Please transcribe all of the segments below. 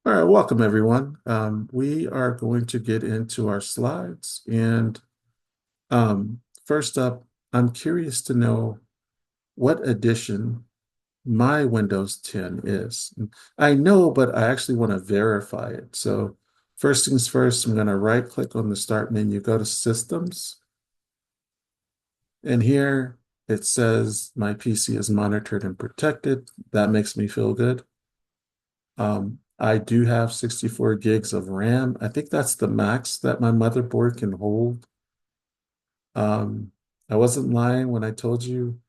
All right, welcome everyone. We are going to get into our slides. And first up, I'm curious to know what edition my Windows 10 is. I know, but I actually want to verify it. So first things first, I'm going to right click on the Start menu, go to Systems, and here it says my PC is monitored and protected. That makes me feel good. I do have 64 gigs of RAM. I think that's the max that my motherboard can hold. Um, I wasn't lying when I told you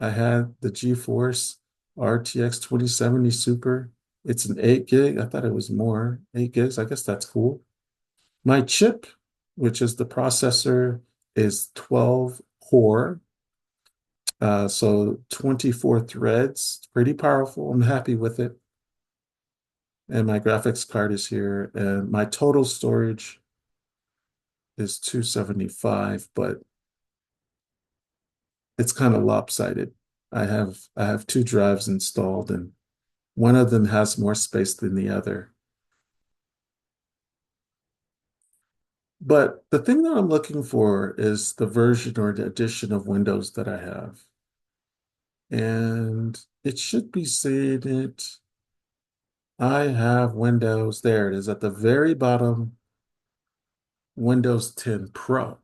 I had the GeForce RTX 2070 Super. It's an 8 gig. I thought it was more, 8 gigs. I guess that's cool. My chip, which is the processor, is 12 core. So 24 threads. It's pretty powerful. I'm happy with it. And my graphics card is here. And my total storage is 275, but it's kind of lopsided. I have two drives installed and one of them has more space than the other. But the thing that I'm looking for is the version or the edition of Windows that I have. And it should be saying it. I have Windows. There it is at the very bottom, Windows 10 Pro.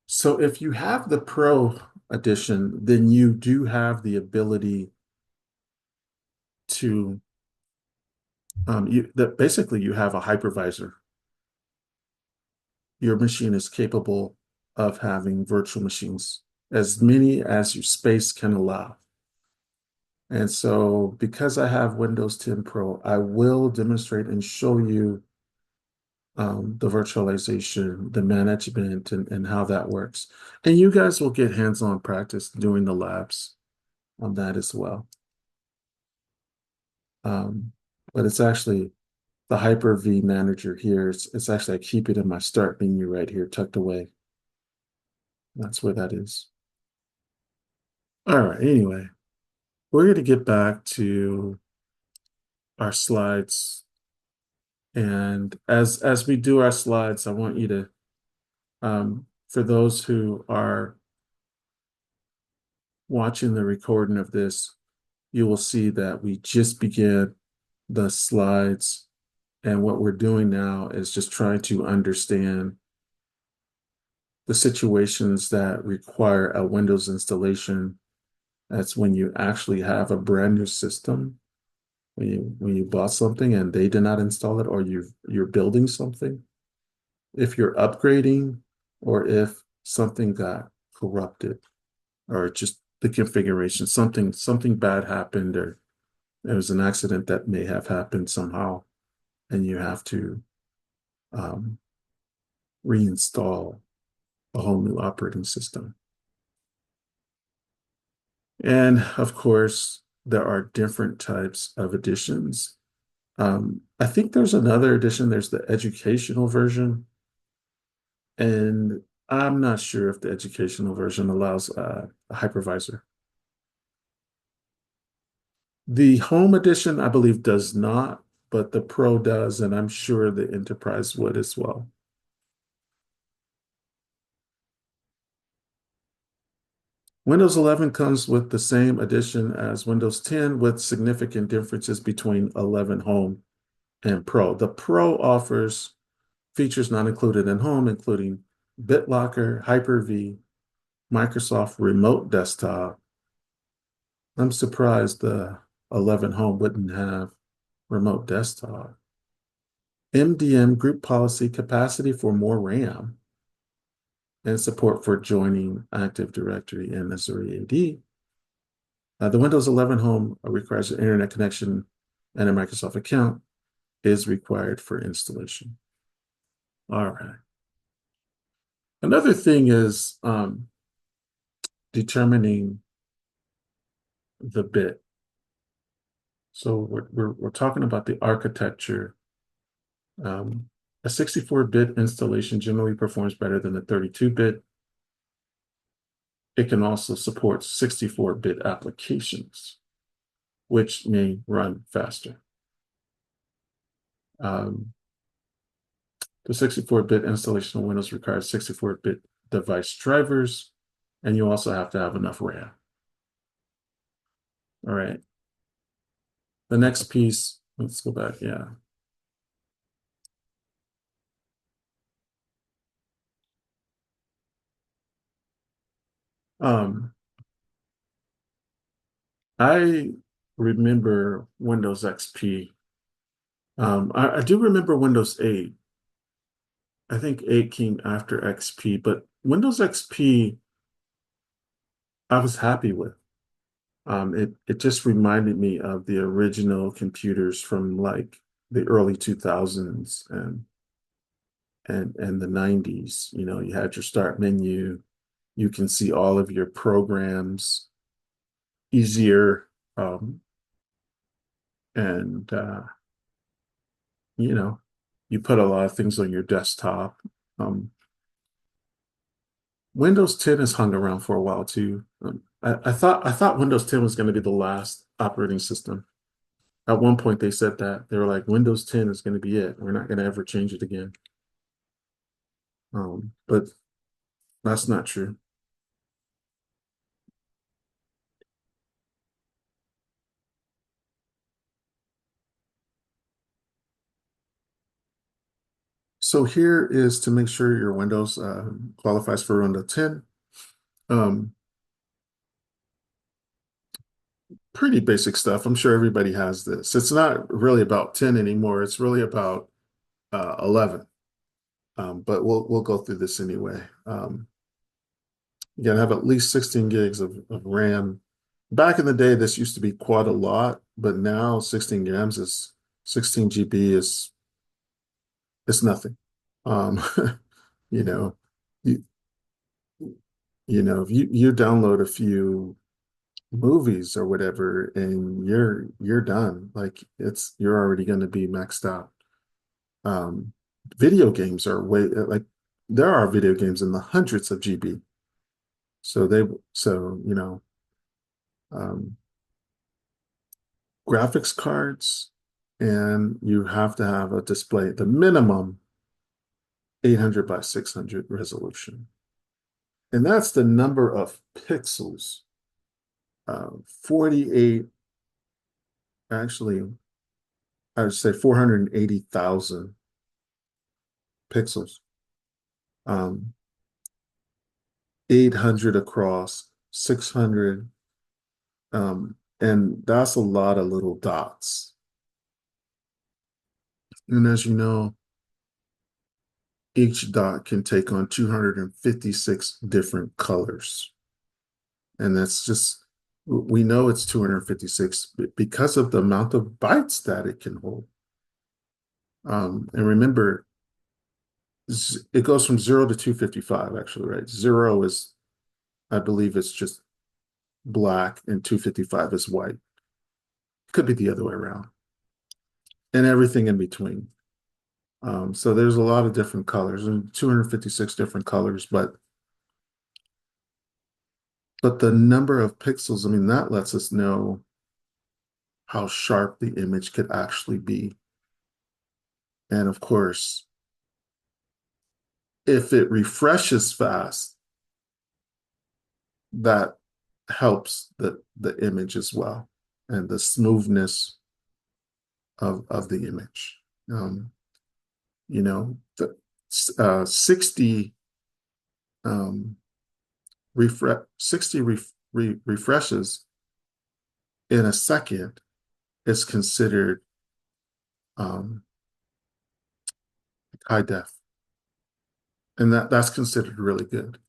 So if you have the Pro edition, then you do have the ability to that basically you have a hypervisor. Your machine is capable of having virtual machines, as many as your space can allow. And so because I have Windows 10 Pro, I will demonstrate and show you the virtualization, the management, and how that works. And you guys will get hands-on practice doing the labs on that as well. Um, but it's actually the Hyper-V manager here. It's actually, I keep it in my start menu right here, tucked away. That's where that is. All right, anyway, we're going to get back to our slides. And as we do our slides, I want you to, for those who are watching the recording of this, you will see that we just began the slides. And what we're doing now is just trying to understand the situations that require a Windows installation. That's when you actually have a brand new system, when you bought something and they did not install it, or you're building something. If you're upgrading, or if something got corrupted, or just the configuration, something bad happened, or there was an accident that may have happened somehow, and you have to um, reinstall a whole new operating system. And of course, there are different types of editions. I think there's another edition, there's the educational version, and I'm not sure if the educational version allows a hypervisor. The home edition, I believe, does not, but the Pro does, and I'm sure the Enterprise would as well. Windows 11 comes with the same edition as Windows 10 with significant differences between 11 Home and Pro. The Pro offers features not included in Home, including BitLocker, Hyper-V, Microsoft Remote Desktop. I'm surprised the 11 Home wouldn't have Remote Desktop. MDM Group Policy capacity for more RAM and support for joining Active Directory and Missouri AD. The Windows 11 Home requires an internet connection and a Microsoft account is required for installation. All right. Another thing is determining the bit. So we're talking about the architecture. A 64-bit installation generally performs better than a 32-bit. It can also support 64-bit applications, which may run faster. Um, the 64-bit installation of Windows requires 64-bit device drivers, and you also have to have enough RAM. All right. The next piece, let's go back. Yeah. Um, I remember Windows XP. I do remember Windows 8. I think 8 came after XP, but Windows XP, I was happy with. It just reminded me of the original computers from like the early 2000s and the 90s. You know, you had your start menu. You can see all of your programs easier. And you know, you put a lot of things on your desktop. Um, Windows 10 has hung around for a while too. I thought Windows 10 was going to be the last operating system. At one point, they said that they were like, Windows 10 is going to be it. We're not going to ever change it again. But that's not true. So here is to make sure your Windows qualifies for Windows 10. Um, Pretty basic stuff. I'm sure everybody has this. It's not really about 10 anymore. It's really about 11. But we'll go through this anyway. You gotta have at least 16 gigs of RAM. Back in the day, this used to be quite a lot, but now 16 GB is nothing. Um, you know, you if you download a few movies or whatever, and you're done. Like you're already going to be maxed out. Um, Video games are way like there are video games in the hundreds of GB. So they so you know um, graphics cards, and you have to have a display, the minimum 800 by 600 resolution, and that's the number of pixels. 48, actually, I would say 480,000 pixels. Um, 800 across, 600, and that's a lot of little dots. And as you know, each dot can take on 256 different colors. And that's just, we know it's 256 because of the amount of bytes that it can hold. And remember, it goes from 0 to 255, actually, right? 0 is, I believe it's just black, and 255 is white. Could be the other way around, and everything in between. So there's a lot of different colors and 256 different colors, but the number of pixels, I mean, that lets us know how sharp the image could actually be. And of course, if it refreshes fast, that helps the image as well, and the smoothness of the image. Um, the 60 um, 60 refreshes in a second is considered um, high def, and that's considered really good.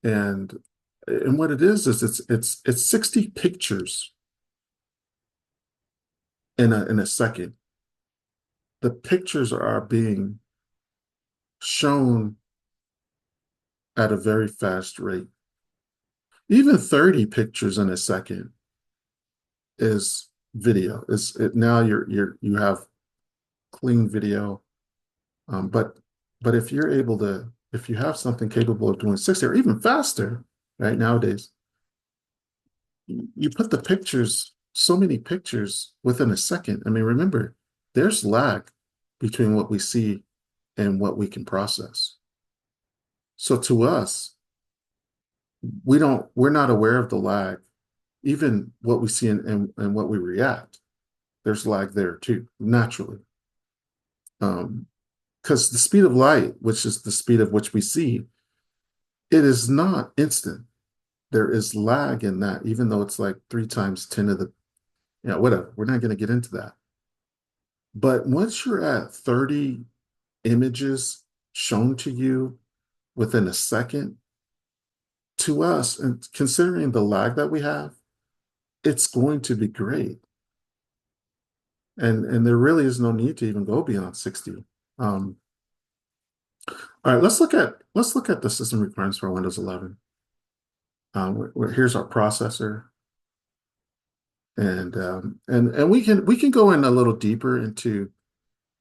And what it is it's 60 pictures in a second. The pictures are being shown at a very fast rate. Even 30 pictures in a second is video. Now you have clean video. But if you have something capable of doing 60 or even faster, right, nowadays, you put the pictures, so many pictures within a second. I mean, remember, there's lag. between what we see and what we can process. So to us, we're not aware of the lag, even what we see and what we react. There's lag there too, naturally. Because the speed of light, which is the speed of which we see, it is not instant. There is lag in that, even though it's like 3 times 10 to the, whatever. We're not going to get into that. But once you're at 30 images shown to you within a second, to us, and considering the lag that we have, it's going to be great. And there really is no need to even go beyond 60. Um, all right, let's look at the system requirements for Windows 11. Here's our processor, and we can go in a little deeper into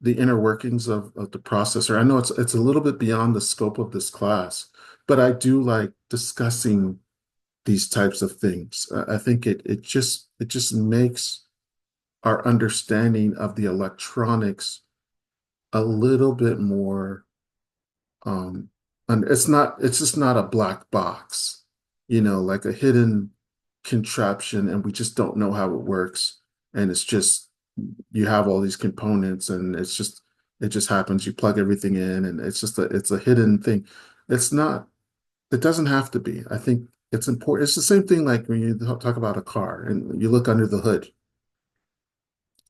the inner workings of the processor. I know it's a little bit beyond the scope of this class, but I do like discussing these types of things. I think it just makes our understanding of the electronics a little bit more and it's just not a black box, like a hidden contraption, and we just don't know how it works. And it's just you have all these components, and it just happens. You plug everything in, and it's a hidden thing. It's not. It doesn't have to be. I think it's important. It's the same thing like when you talk about a car and you look under the hood.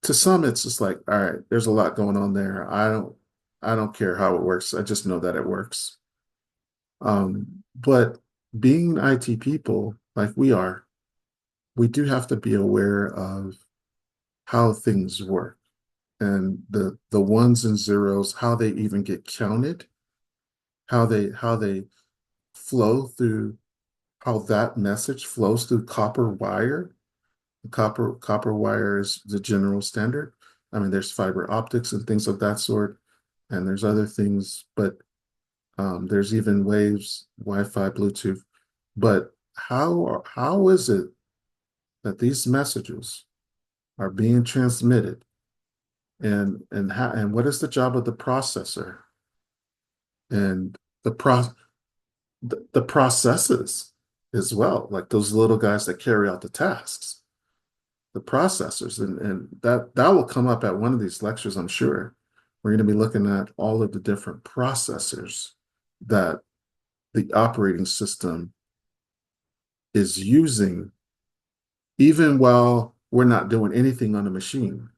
To some, it's just like, all right, there's a lot going on there. I don't care how it works. I just know that it works. But being IT people like we are, we do have to be aware of how things work and the ones and zeros, how they even get counted, how they flow through, how that message flows through copper wire. The copper wire is the general standard. I mean, there's fiber optics and things of that sort, and there's other things, but there's even waves, Wi-Fi, Bluetooth. But how is it that these messages are being transmitted, and what is the job of the processor and the processes as well, like those little guys that carry out the tasks, the processors, and that will come up at one of these lectures, I'm sure. We're going to be looking at all of the different processors that the operating system is using, even while we're not doing anything on the machine.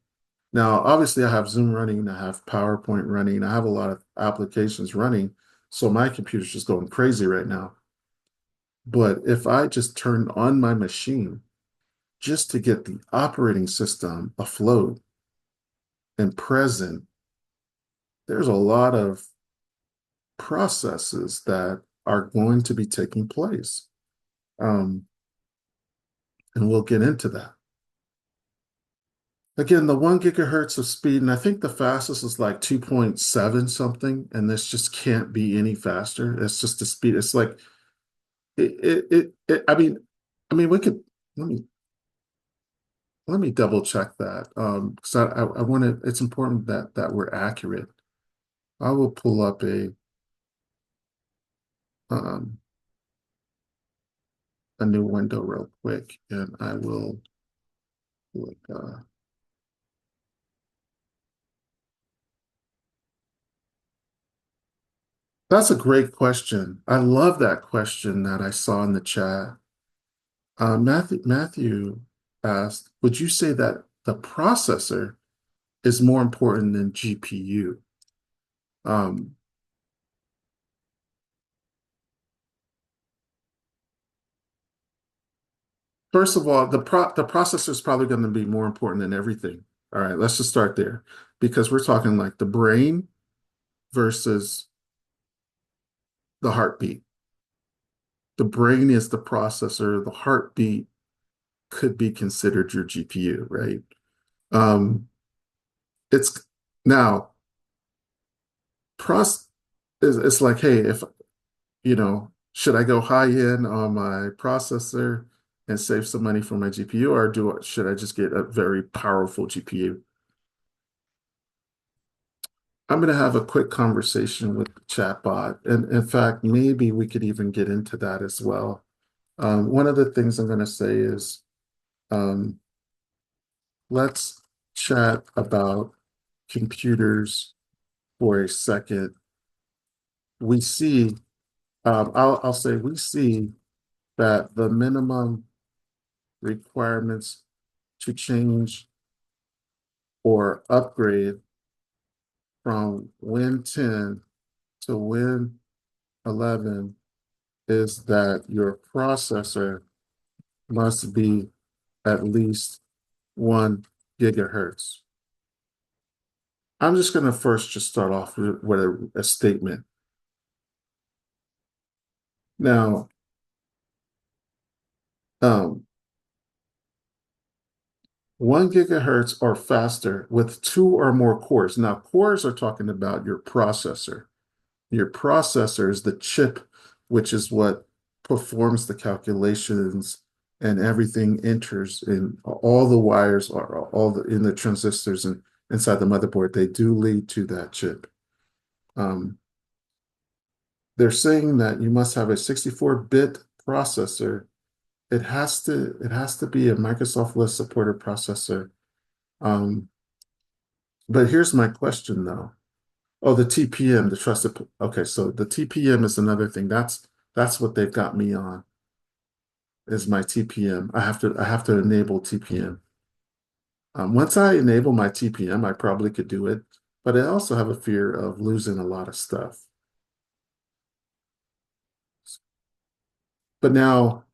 Now, obviously, I have Zoom running, I have PowerPoint running, I have a lot of applications running, so my computer's just going crazy right now. But if I just turn on my machine just to get the operating system afloat and present, there's a lot of processes that are going to be taking place. Um, and we'll get into that. Again, the 1 gigahertz of speed, and I think the fastest is like 2.7 something, and this just can't be any faster. It's just the speed. It's like I mean, we could let me let me double check that. Because I want to. It's important that we're accurate. I will pull up um a new window real quick, and I will like that's a great question. I love that question that I saw in the chat. Matthew asked, would you say that the processor is more important than GPU? Um, First of all, the processor is probably going to be more important than everything. All right, let's just start there because we're talking like the brain versus the heartbeat. The brain is the processor. The heartbeat could be considered your GPU, right? Um, it's now pros. It's like, hey, if should I go high end on my processor and save some money for my GPU, or should I just get a very powerful GPU? I'm going to have a quick conversation with the chatbot. And in fact, maybe we could even get into that as well. One of the things I'm going to say is um, let's chat about computers for a second. We see, I'll say, we see that the minimum requirements to change or upgrade from Win 10 to Win 11 is that your processor must be at least 1 gigahertz. I'm just going to first just start off with a statement. Now, um, 1 gigahertz or faster with two or more cores. Now, cores are talking about your processor. Your processor is the chip, which is what performs the calculations and everything enters in all the wires are all the in the transistors and inside the motherboard. They do lead to that chip. Um, they're saying that you must have a 64-bit processor. It has to be a Microsoft List supported processor. Um, but here's my question though. Oh, the TPM, the trusted. Okay, so the TPM is another thing. That's what they've got me on is my TPM. I have to enable TPM. Once I enable my TPM, I probably could do it, but I also have a fear of losing a lot of stuff. But now,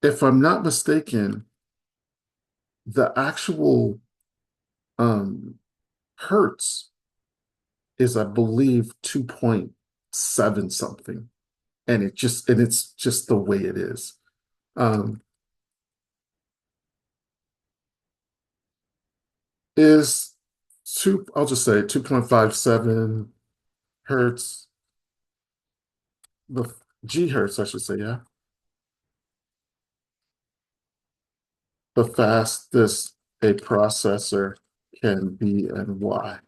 if I'm not mistaken, the actual um, hertz is, I believe, 2.7 something, and it's just the way it is. Um, is I'll just say 2.57 hertz, the gigahertz, I should say, yeah, the fastest a processor can be and why.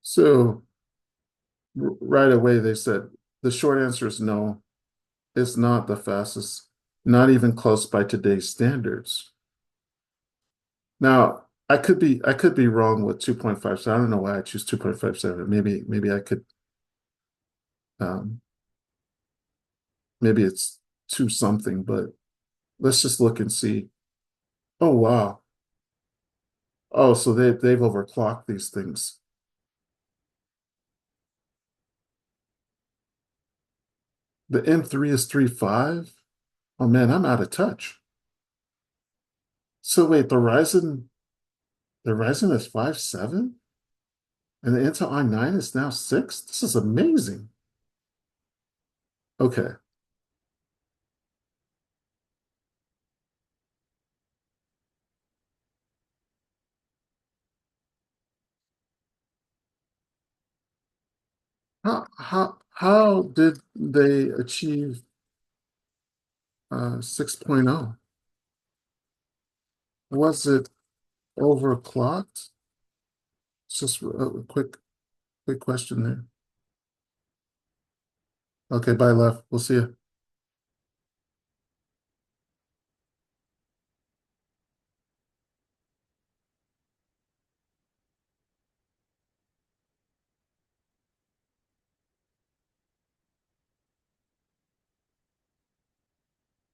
So right away they said the short answer is no, it's not the fastest, not even close by today's standards. Now, I could be wrong with 2.5. So I don't know why I choose 2.57. Maybe I could um maybe it's two something, but let's just look and see. Oh wow. Oh, so they've overclocked these things. The M3 is 3.5. Oh man, I'm out of touch. So wait, the Ryzen is 5.7 and the Intel i9 is now 6? This is amazing. Okay. How did they achieve 6.0? Was it overclocked? It's just a quick question there. Okay, bye, left. We'll see you.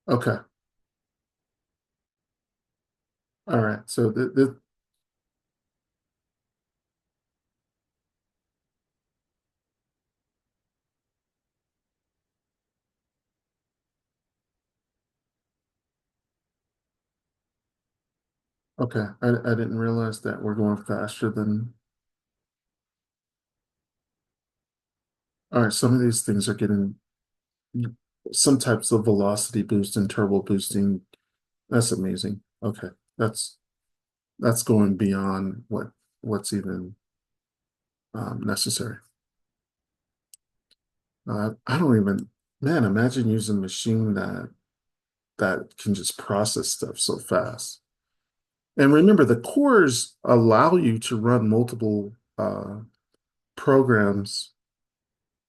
Okay. All right. So okay. I didn't realize that we're going faster than. All right. Some of these things are getting some types of velocity boost and turbo boosting. That's amazing. Okay. That's going beyond what's even necessary. I don't even. Man, imagine using a machine that can just process stuff so fast. And remember, the cores allow you to run multiple programs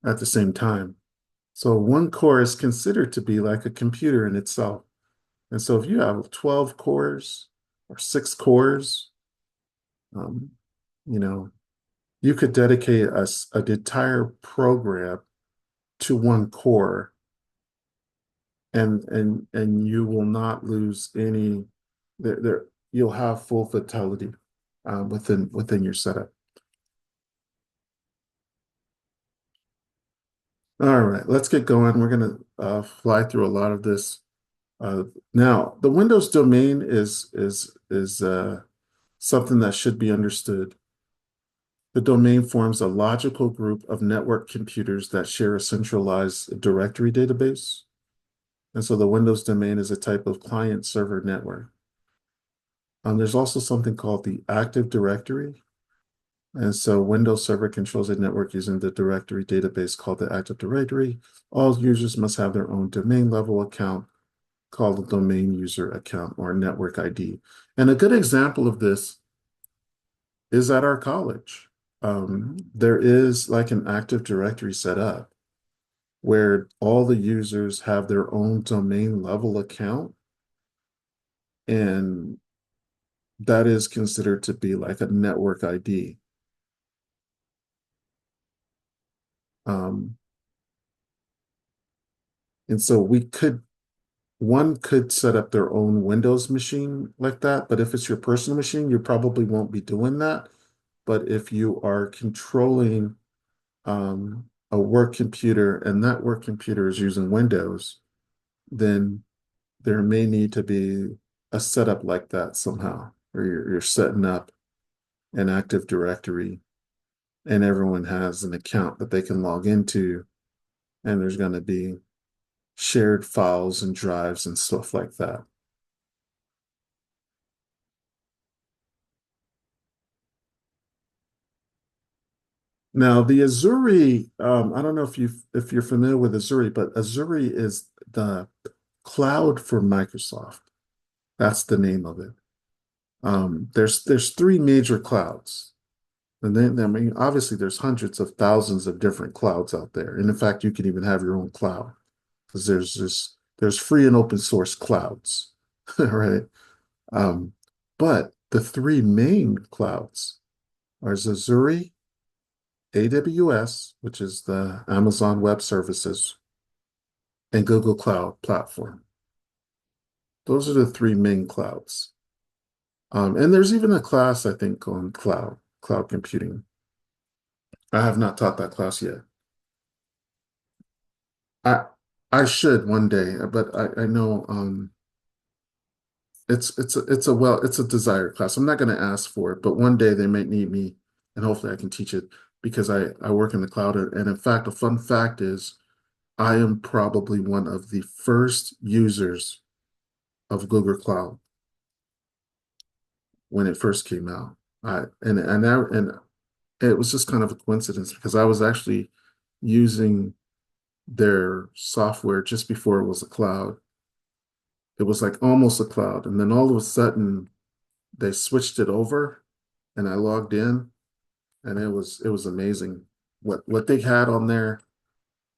at the same time. So one core is considered to be like a computer in itself. And so if you have 12 cores or 6 cores, um, you know, you could dedicate an entire program to one core and you will not lose any there you'll have full fidelity within your setup. All right, let's get going. We're gonna fly through a lot of this. Uh, Now, the Windows domain is something that should be understood. The domain forms a logical group of network computers that share a centralized directory database. And so the Windows domain is a type of client server network. There's also something called the Active Directory. And so Windows Server controls a network using the directory database called the Active Directory. All users must have their own domain level account called a domain user account or network ID. And a good example of this is at our college. There is like an Active Directory set up where all the users have their own domain level account, and that is considered to be like a network ID. Um, and so one could set up their own Windows machine like that, but if it's your personal machine, you probably won't be doing that. But if you are controlling a work computer and that work computer is using Windows, then there may need to be a setup like that somehow, where you're setting up an Active Directory and everyone has an account that they can log into, and there's going to be shared files and drives and stuff like that. Now, the Azuri, I don't know if you're familiar with Azuri, but Azuri is the cloud for Microsoft. That's the name of it. There's three major clouds. And then, I mean, obviously, there's hundreds of thousands of different clouds out there. And in fact, you can even have your own cloud because there's free and open source clouds, right? Um, but the three main clouds are Azure, AWS, which is the Amazon Web Services, and Google Cloud Platform. Those are the three main clouds. And there's even a class, I think, on cloud computing. I have not taught that class yet. I I should one day, but I know it's a desired class. I'm not going to ask for it, but one day they might need me, and hopefully I can teach it because I work in the cloud. And in fact, a fun fact is I am probably one of the first users of Google Cloud when it first came out. And it was just kind of a coincidence because I was actually using their software just before it was a cloud. It was like almost a cloud, and then all of a sudden they switched it over, and I logged in, and it was amazing what they had on there.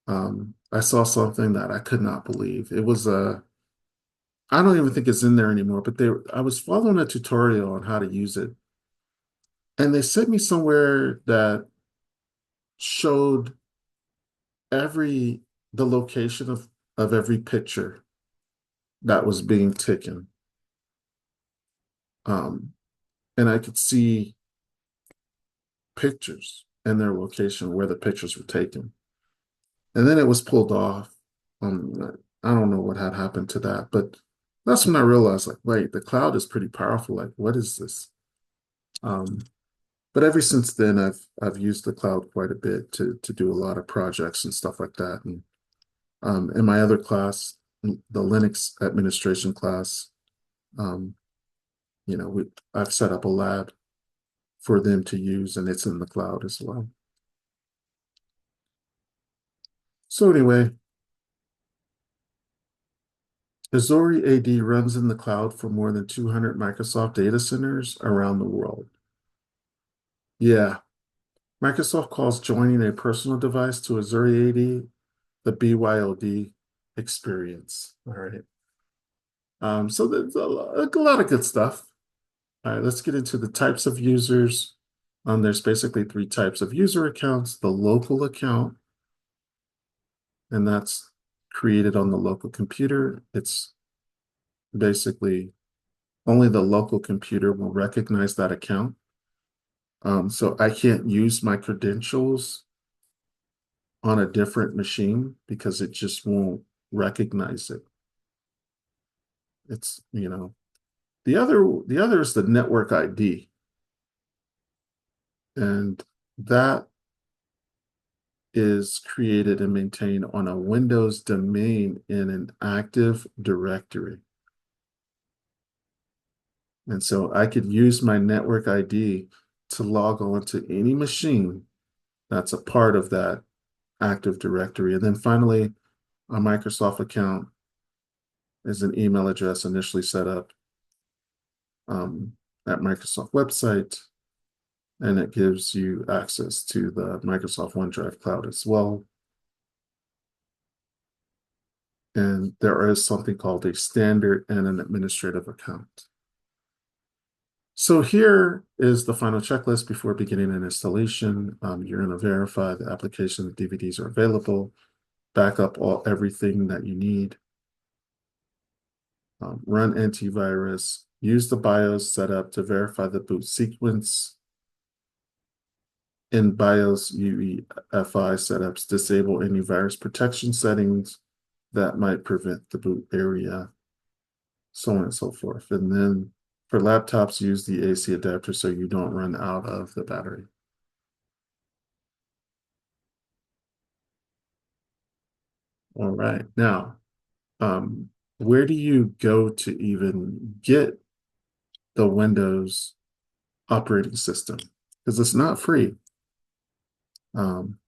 I saw something that I could not believe. It was I don't even think it's in there anymore, but I was following a tutorial on how to use it, and they sent me somewhere that showed every the location of every picture that was being taken. Um, and I could see pictures and their location where the pictures were taken. And then it was pulled off. I don't know what had happened to that, but that's when I realized, like, wait, the cloud is pretty powerful. Like, what is this? Um, but ever since then, I've used the cloud quite a bit to do a lot of projects and stuff like that. And in my other class, the Linux administration class, um, I've set up a lab for them to use, and it's in the cloud as well. So anyway, Azure AD runs in the cloud for more than 200 Microsoft data centers around the world. Yeah, Microsoft calls joining a personal device to Azure AD the BYOD experience. All right. So there's a lot of good stuff. All right, let's get into the types of users. There's basically three types of user accounts: the local account, and that's created on the local computer. It's basically only the local computer will recognize that account. So I can't use my credentials on a different machine because it just won't recognize it. It's, the other is the network ID, and that is created and maintained on a Windows domain in an Active Directory. And so I could use my network ID to log on to any machine that's a part of that Active Directory. And then finally, a Microsoft account is an email address initially set up at Microsoft website, and it gives you access to the Microsoft OneDrive cloud as well. And there is something called a standard and an administrative account. So here is the final checklist before beginning an installation. You're going to verify the application, the DVDs are available, back up everything that you need, run antivirus, use the BIOS setup to verify the boot sequence. In BIOS UEFI setups, disable any virus protection settings that might prevent the boot area, so on and so forth. And then for laptops, use the AC adapter so you don't run out of the battery. All right. Now, where do you go to even get the Windows operating system? Because it's not free. Um,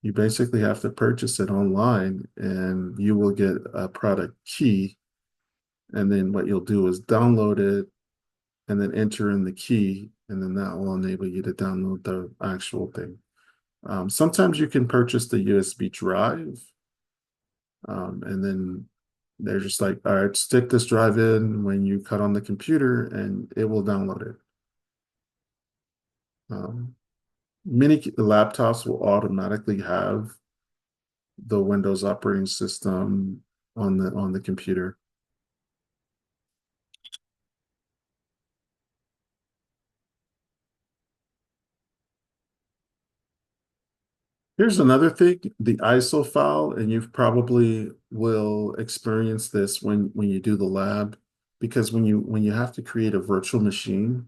you basically have to purchase it online and you will get a product key. And then what you'll do is download it and then enter in the key, and then that will enable you to download the actual thing. Sometimes you can purchase the USB drive, and then they're just like, all right, stick this drive in when you cut on the computer, and it will download it. Many laptops will automatically have the Windows operating system on the computer. Here's another thing, the ISO file, and you've probably will experience this when you do the lab, because when you have to create a virtual machine,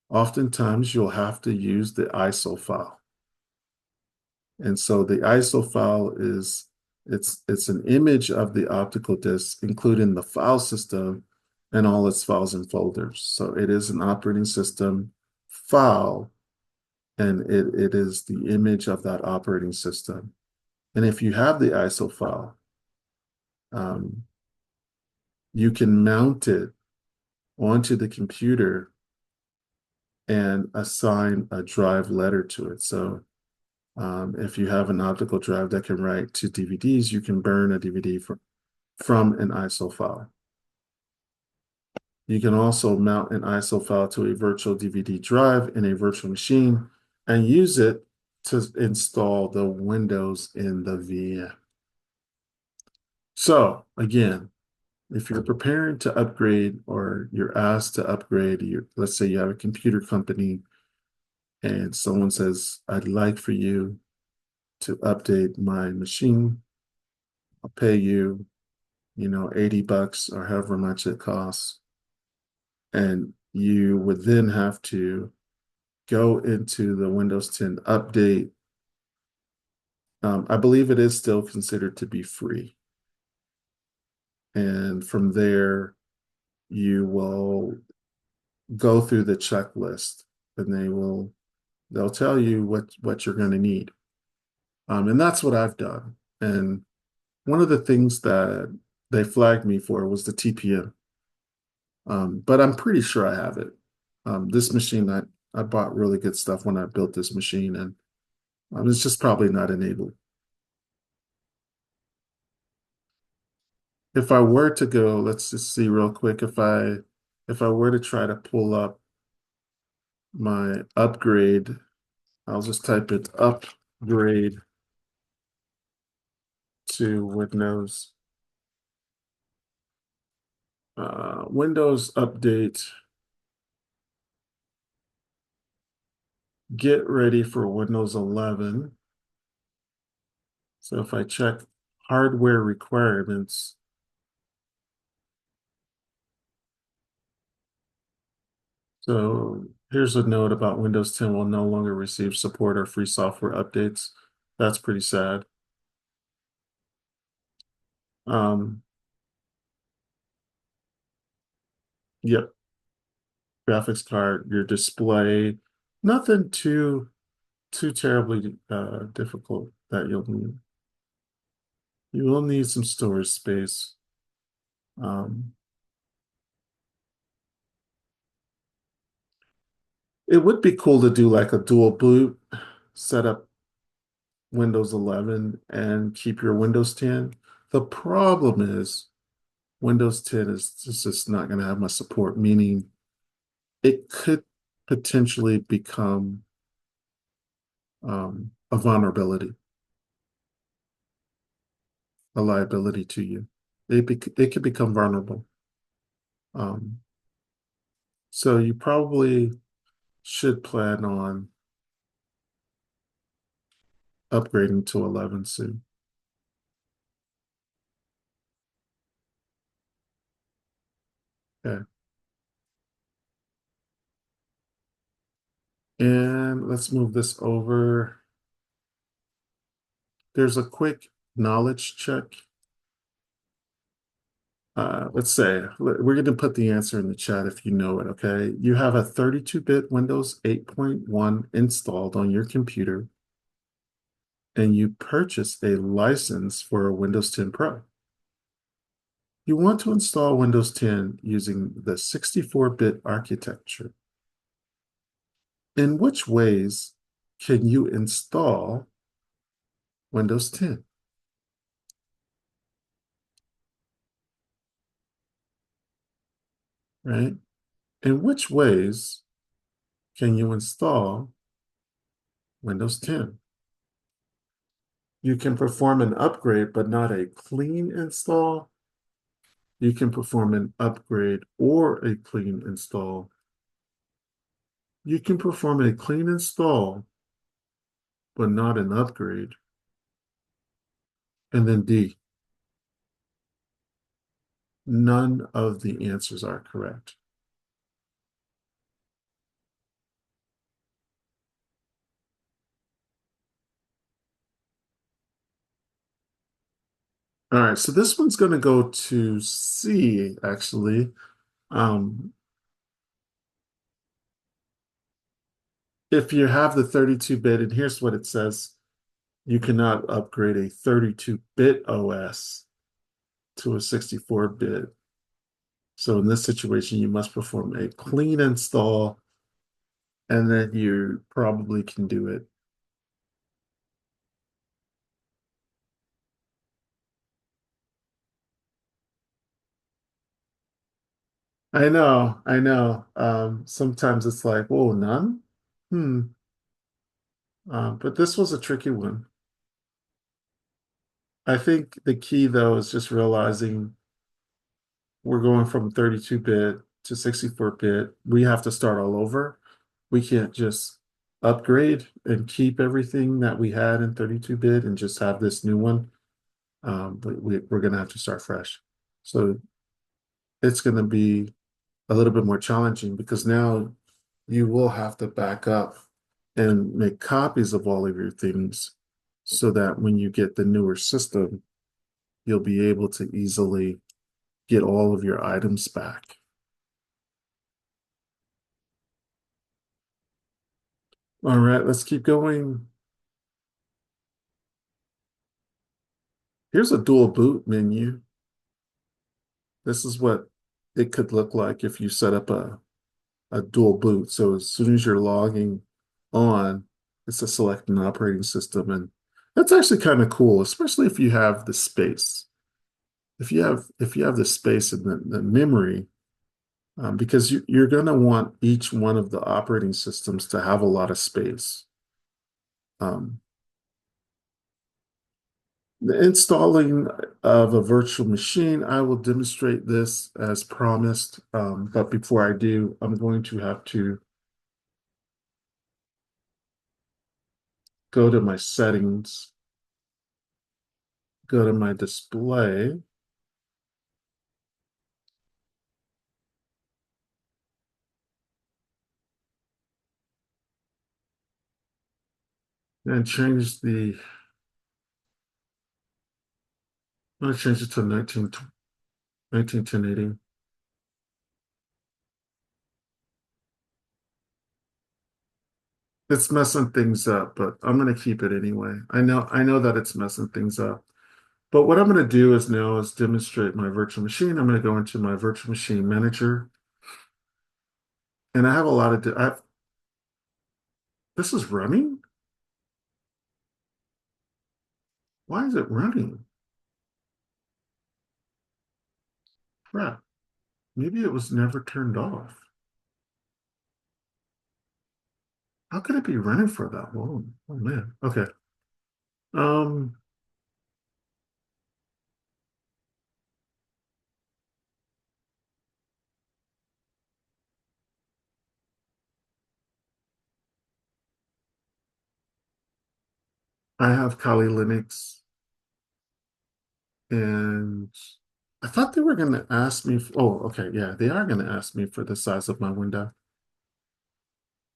oftentimes you'll have to use the ISO file. And so the ISO file is it's an image of the optical disc, including the file system and all its files and folders. So it is an operating system file, and it is the image of that operating system. And if you have the ISO file, um, you can mount it onto the computer and assign a drive letter to it. So if you have an optical drive that can write to DVDs, you can burn a DVD from an ISO file. You can also mount an ISO file to a virtual DVD drive in a virtual machine and use it to install the Windows in the VM. So again, if you're preparing to upgrade or you're asked to upgrade, let's say you have a computer company and someone says, I'd like for you to update my machine. I'll pay you, $80 or however much it costs. And you would then have to go into the Windows 10 update. I believe it is still considered to be free. And from there, you will go through the checklist, and they'll tell you what you're going to need. And that's what I've done. And one of the things they flagged me for was the TPM. But I'm pretty sure I have it. This machine, I bought really good stuff when I built this machine, and it's just probably not enabled. If I were to go, let's just see real quick. If I were to try to pull up my upgrade, I'll just type it upgrade to Windows. Windows update, get ready for Windows 11. So if I check hardware requirements, so here's a note about Windows 10 will no longer receive support or free software updates. That's pretty sad. Um, yep, graphics card, your display, nothing too terribly difficult that you'll need. You will need some storage space. Um, it would be cool to do like a dual boot, set up Windows 11 and keep your Windows 10. The problem is Windows 10 is just not going to have much support, meaning it could potentially become a vulnerability, a liability to you. It could become vulnerable. Um, so you probably should plan on upgrading to 11 soon. Okay. And let's move this over. There's a quick knowledge check. Let's say we're going to put the answer in the chat if you know it, okay? You have a 32-bit Windows 8.1 installed on your computer, and you purchase a license for a Windows 10 Pro. You want to install Windows 10 using the 64-bit architecture. In which ways can you install Windows 10? Right? In which ways can you install Windows 10? You can perform an upgrade, but not a clean install. You can perform an upgrade or a clean install. You can perform a clean install, but not an upgrade. And then D, none of the answers are correct. All right, so this one's going to go to C, actually. Um, if you have the 32-bit, and here's what it says, you cannot upgrade a 32-bit OS to a 64-bit. So in this situation, you must perform a clean install, and then you probably can do it. I know, I know. Sometimes it's like, whoa, none? Hmm. But this was a tricky one. I think the key, though, is just realizing we're going from 32-bit to 64-bit. We have to start all over. We can't just upgrade and keep everything that we had in 32-bit and just have this new one. But we're going to have to start fresh. So it's going to be a little bit more challenging because now you will have to back up and make copies of all of your things so that when you get the newer system, you'll be able to easily get all of your items back. All right, let's keep going. Here's a dual boot menu. This is what it could look like if you set up a dual boot. So as soon as you're logging on, it's a select an operating system. And that's actually kind of cool, especially if you have the space. If you have the space and the memory, because you're going to want each one of the operating systems to have a lot of space. Um, the installing of a virtual machine, I will demonstrate this as promised. But before I do, I'm going to have to go to my settings, go to my display, and change the, I'm going to change it to 1080. It's messing things up, but I'm going to keep it anyway. I know that it's messing things up. But what I'm going to do is now is demonstrate my virtual machine. I'm going to go into my virtual machine manager, and I have a lot of, this is running? Why is it running? Crap. Maybe it was never turned off. How could it be running for that long? Oh man. Okay. Um, I have Kali Linux, and I thought they were going to ask me. Oh, okay. Yeah, they are going to ask me for the size of my window.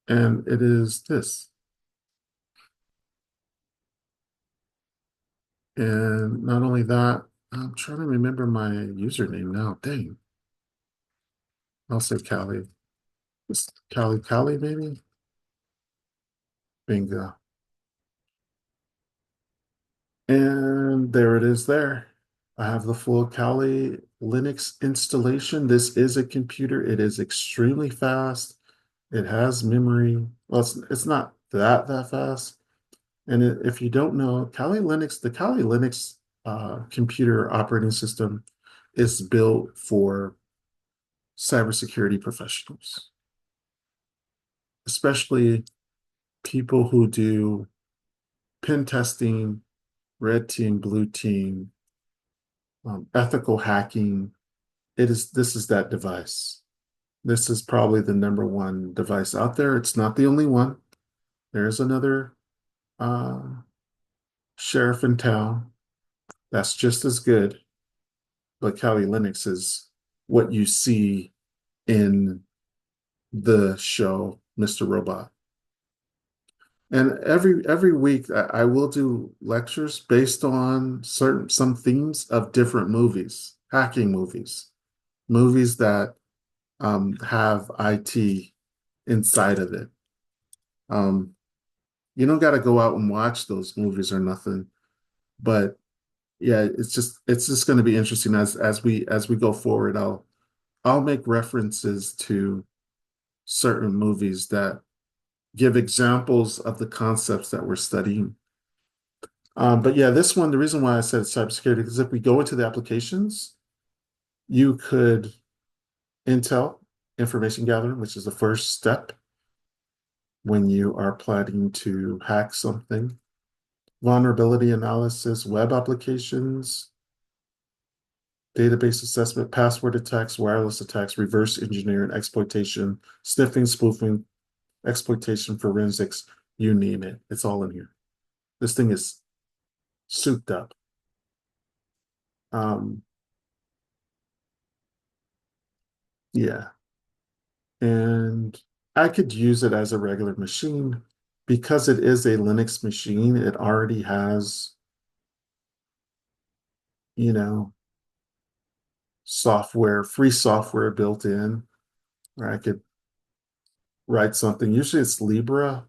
And it is this. And not only that, I'm trying to remember my username now. Dang. I'll say Kali. It's Kali, maybe? Bingo. And there it is there. I have the full Kali Linux installation. This is a computer. It is extremely fast. It has memory. Well, it's not that fast. And if you don't know, the Kali Linux computer operating system is built for cybersecurity professionals, especially people who do pen testing, red team, blue team, ethical hacking. This is that device. This is probably the number one device out there. It's not the only one. There's another uh, sheriff in town that's just as good, but Kali Linux is what you see in the show, Mr. Robot. And every week I will do lectures based on some themes of different movies, hacking movies, movies that have IT inside of it. Um, you don't got to go out and watch those movies or nothing, but yeah, it's just going to be interesting as we go forward. I'll make references to certain movies that give examples of the concepts that we're studying. But yeah, this one, the reason why I said cybersecurity is if we go into the applications, you could intel, information gathering, which is the first step when you are planning to hack something, vulnerability analysis, web applications, database assessment, password attacks, wireless attacks, reverse engineering, exploitation, sniffing, spoofing, exploitation, forensics, you name it. It's all in here. This thing is souped up. Um, yeah. And I could use it as a regular machine because it is a Linux machine. It already has, you know, free software built in, where I could write something. Usually it's Libra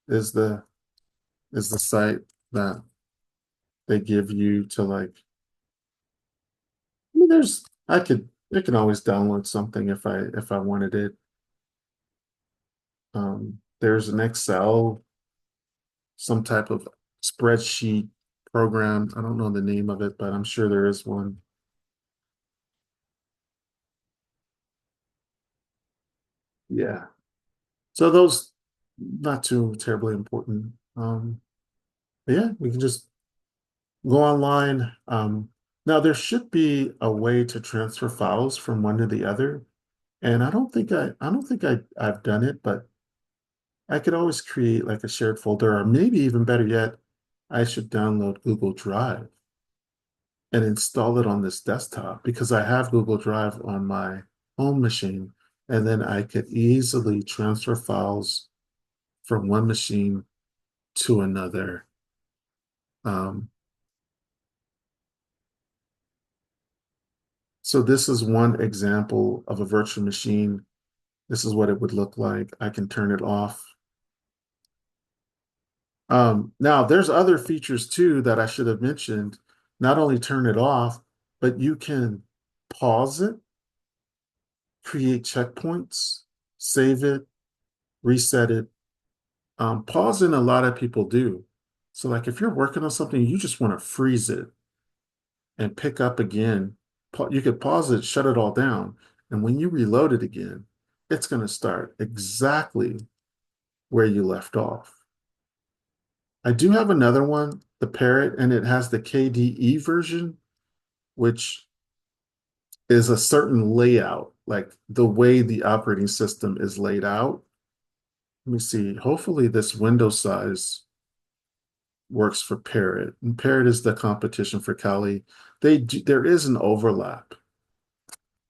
is the site that they give you to like, I mean, I could I can always download something if I wanted it. There's an Excel, some type of spreadsheet program. I don't know the name of it, but I'm sure there is one. Yeah. So those not too terribly important. But yeah, we can just go online. Now there should be a way to transfer files from one to the other. And I don't think I've done it, but I could always create like a shared folder, or maybe even better yet, I should download Google Drive and install it on this desktop because I have Google Drive on my home machine. And then I could easily transfer files from one machine to another. Um, so this is one example of a virtual machine. This is what it would look like. I can turn it off. Now there's other features too that I should have mentioned. Not only turn it off, but you can pause it, create checkpoints, save it, reset it. Pausing a lot of people do. So like if you're working on something, you just want to freeze it and pick up again. You could pause it, shut it all down, and when you reload it again, it's going to start exactly where you left off. I do have another one, the Parrot, and it has the KDE version, which is a certain layout, like the way the operating system is laid out. Let me see. Hopefully, this window size works for Parrot. And Parrot is the competition for Kali. There is an overlap.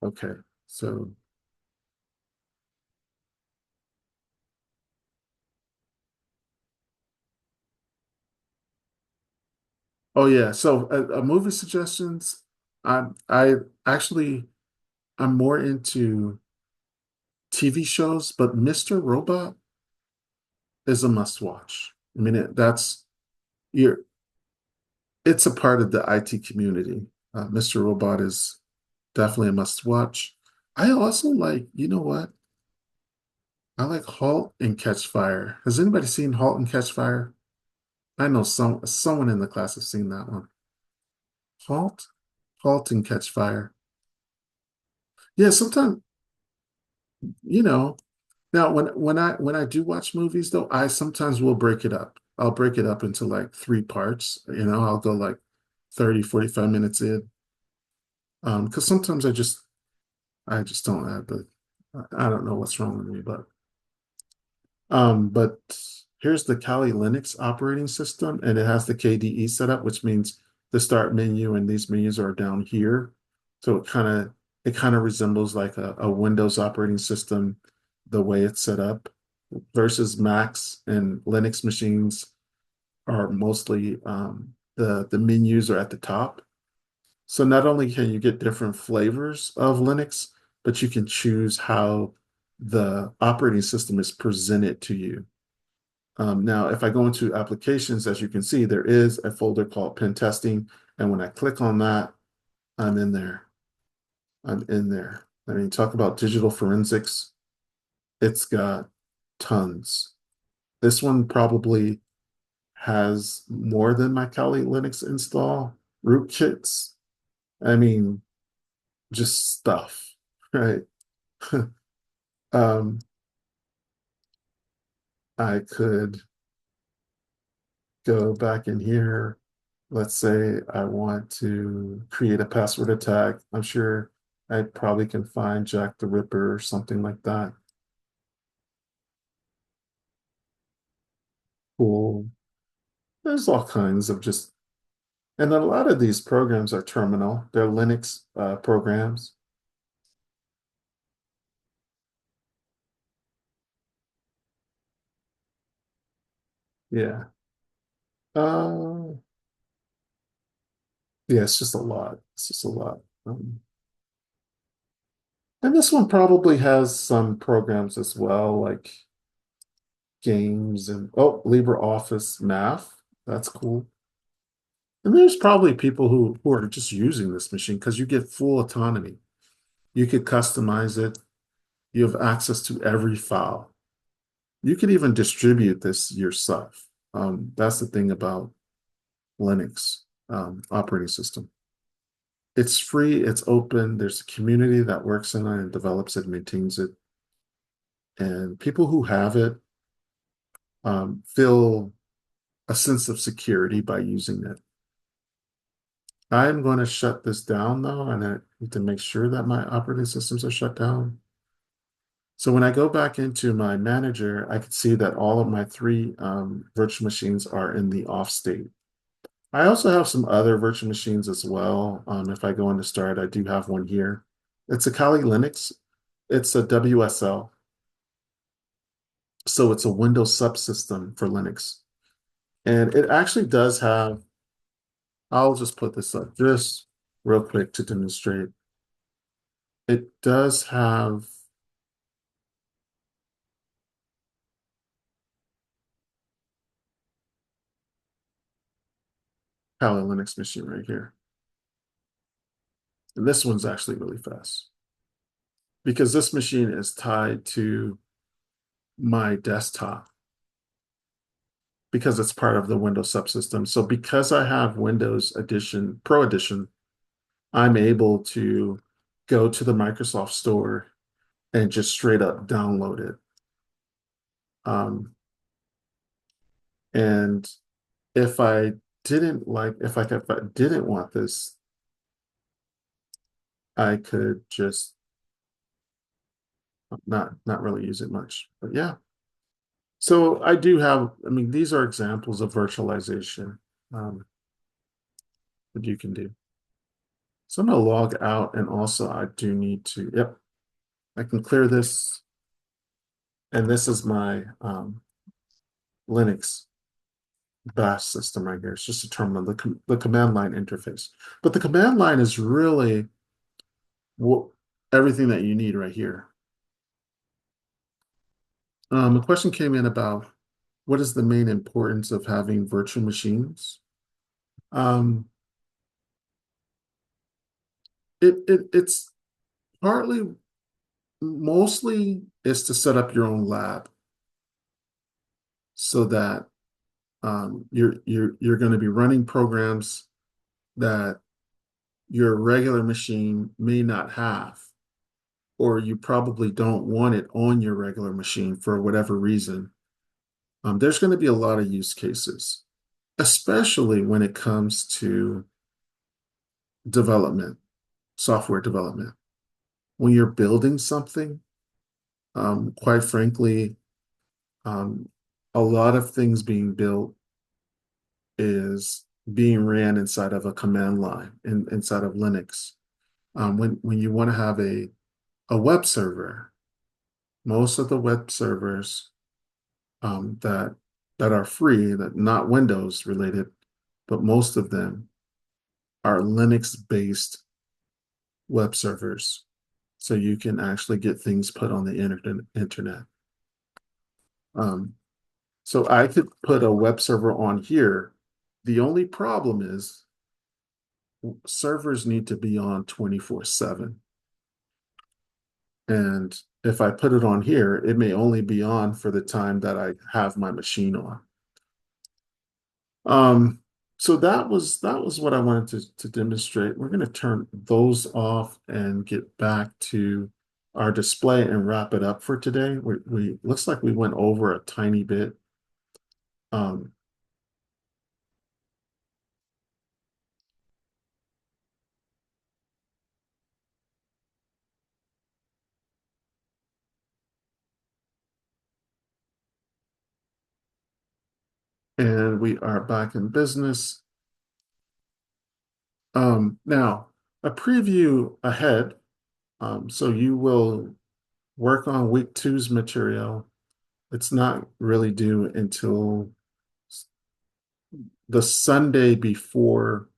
Okay, so oh yeah, so movie suggestions. I actually I'm more into TV shows, but Mr. Robot is a must watch. I mean, that's you're it's a part of the IT community. Mr. Robot is definitely a must watch. I also like, you know what? I like Halt and Catch Fire. Has anybody seen Halt and Catch Fire? I know someone in the class has seen that one. Halt, Halt and Catch Fire. Yeah, sometimes, you know, now when I do watch movies though, I sometimes will break it up. I'll break it up into like three parts. I'll go like 30, 45 minutes in. Because sometimes I just don't have I don't know what's wrong with me, but here's the Kali Linux operating system, and it has the KDE setup, which means the start menu and these menus are down here. So it kind of resembles like a Windows operating system, the way it's set up, versus Macs and Linux machines are mostly the menus are at the top. So not only can you get different flavors of Linux, but you can choose how the operating system is presented to you. Now, if I go into applications, as you can see, there is a folder called pen testing. And when I click on that, I'm in there. I'm in there. I mean, talk about digital forensics. It's got tons. This one probably has more than my Kali Linux install, rootkits. I mean, just stuff, right? Um, I could go back in here. Let's say I want to create a password attack. I'm sure I probably can find Jack the Ripper or something like that. Cool. There's all kinds of just, and a lot of these programs are terminal. They're Linux programs. Yeah. Uh, yeah, it's just a lot. It's just a lot. And this one probably has some programs as well, like games and oh, LibreOffice Math. That's cool. And there's probably people who are just using this machine because you get full autonomy. You could customize it. You have access to every file. You could even distribute this yourself. That's the thing about Linux operating system. It's free, it's open. There's a community that works in it and develops it, maintains it. And people who have it feel a sense of security by using it. I'm going to shut this down though, and I need to make sure that my operating systems are shut down. So when I go back into my manager, I can see that all of my three virtual machines are in the off state. I also have some other virtual machines as well. If I go into start, I do have one here. It's a Kali Linux. It's a WSL. So it's a Windows subsystem for Linux. And it actually does have, I'll just put this up just real quick to demonstrate. It does have Kali Linux machine right here. And this one's actually really fast because this machine is tied to my desktop because it's part of the Windows subsystem. So because I have Windows Edition, Pro Edition, I'm able to go to the Microsoft Store and just straight up download it. And if I if I didn't want this, I could just not really use it much. But yeah. So I do have, I mean, these are examples of virtualization that you can do. So I'm going to log out, and also I do need to, yep, I can clear this. And this is my Linux bash system right here. It's just a terminal, the command line interface. But the command line is really what, everything that you need right here. A question came in about what is the main importance of having virtual machines? Um, it's partly, mostly is to set up your own lab so that you're going to be running programs that your regular machine may not have, or you probably don't want it on your regular machine for whatever reason. There's going to be a lot of use cases, especially when it comes to development, software development. When you're building something, quite frankly, um, a lot of things being built is being ran inside of a command line inside of Linux. When you want to have a web server, most of the web servers that are free, that not Windows related, but most of them are Linux based web servers. So you can actually get things put on the internet. Um, so I could put a web server on here. The only problem is servers need to be on 24/7. And if I put it on here, it may only be on for the time that I have my machine on. Um, so that was what I wanted to demonstrate. We're going to turn those off and get back to our display and wrap it up for today. We looks like we went over a tiny bit. Um, and we are back in business. Now, a preview ahead. So you will work on week two's material. It's not really due until the Sunday before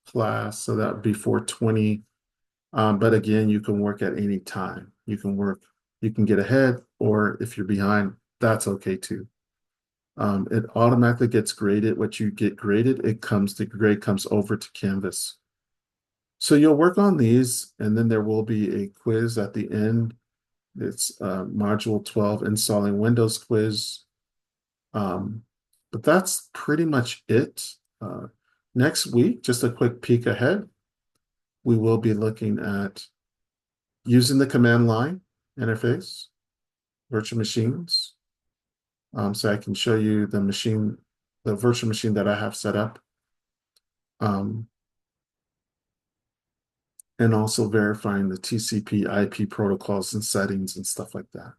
class, so that would be 420. But again, you can work at any time. You can get ahead, or if you're behind, that's okay too. It automatically gets graded. What you get graded, the grade comes over to Canvas. So you'll work on these, and then there will be a quiz at the end. It's Module 12, Installing Windows quiz. Um, but that's pretty much it. Next week, just a quick peek ahead, we will be looking at using the command line interface, virtual machines. So I can show you the virtual machine that I have set up, um, and also verifying the TCP IP protocols and settings and stuff like that,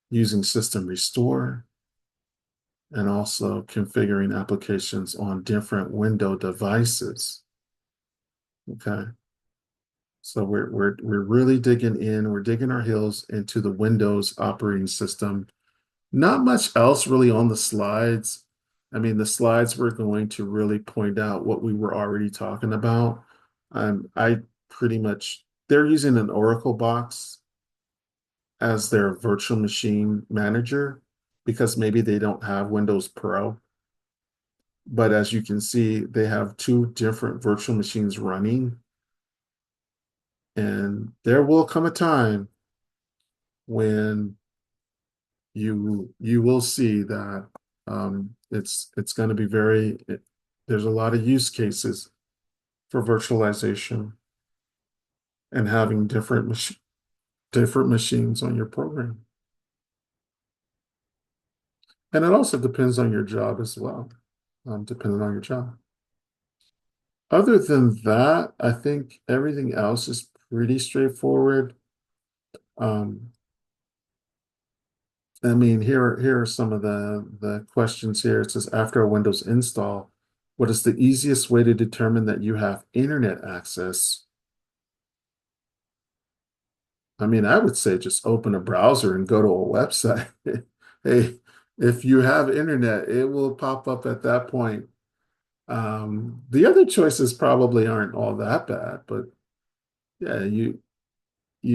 using system restore, and also configuring applications on different Windows devices. Okay. So we're really digging in, we're digging our heels into the Windows operating system. Not much else really on the slides. I mean, the slides were going to really point out what we were already talking about. I pretty much, they're using an Oracle box as their virtual machine manager because maybe they don't have Windows Pro. But as you can see, they have two different virtual machines running. And there will come a time when you will see that it's going to be there's a lot of use cases for virtualization and having different machines on your program. And it also depends on your job as well, depending on your job. Other than that, I think everything else is pretty straightforward. Um, I mean, here are some of the questions here. It says, after a Windows install, what is the easiest way to determine that you have internet access? I mean, I would say just open a browser and go to a website. Hey, if you have internet, it will pop up at that point. The other choices probably aren't all that bad, but yeah, you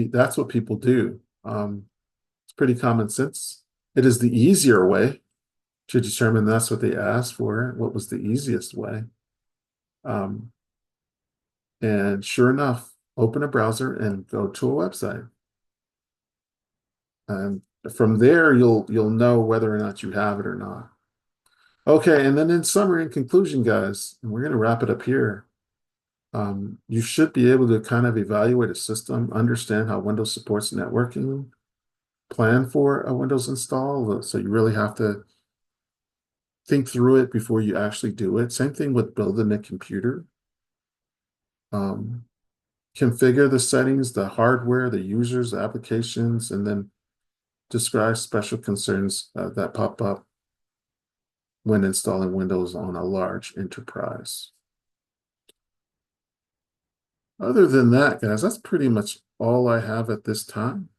that's what people do. It's pretty common sense. It is the easier way to determine that's what they asked for. What was the easiest way? Um, and sure enough, open a browser and go to a website. And from there, you'll know whether or not you have it or not. Okay, and then in summary and conclusion, guys, and we're going to wrap it up here. You should be able to kind of evaluate a system, understand how Windows supports networking, plan for a Windows install. So you really have to think through it before you actually do it. Same thing with building a computer. Um, Configure the settings, the hardware, the users, the applications, and then describe special concerns that pop up when installing Windows on a large enterprise. Other than that, guys, that's pretty much all I have at this time.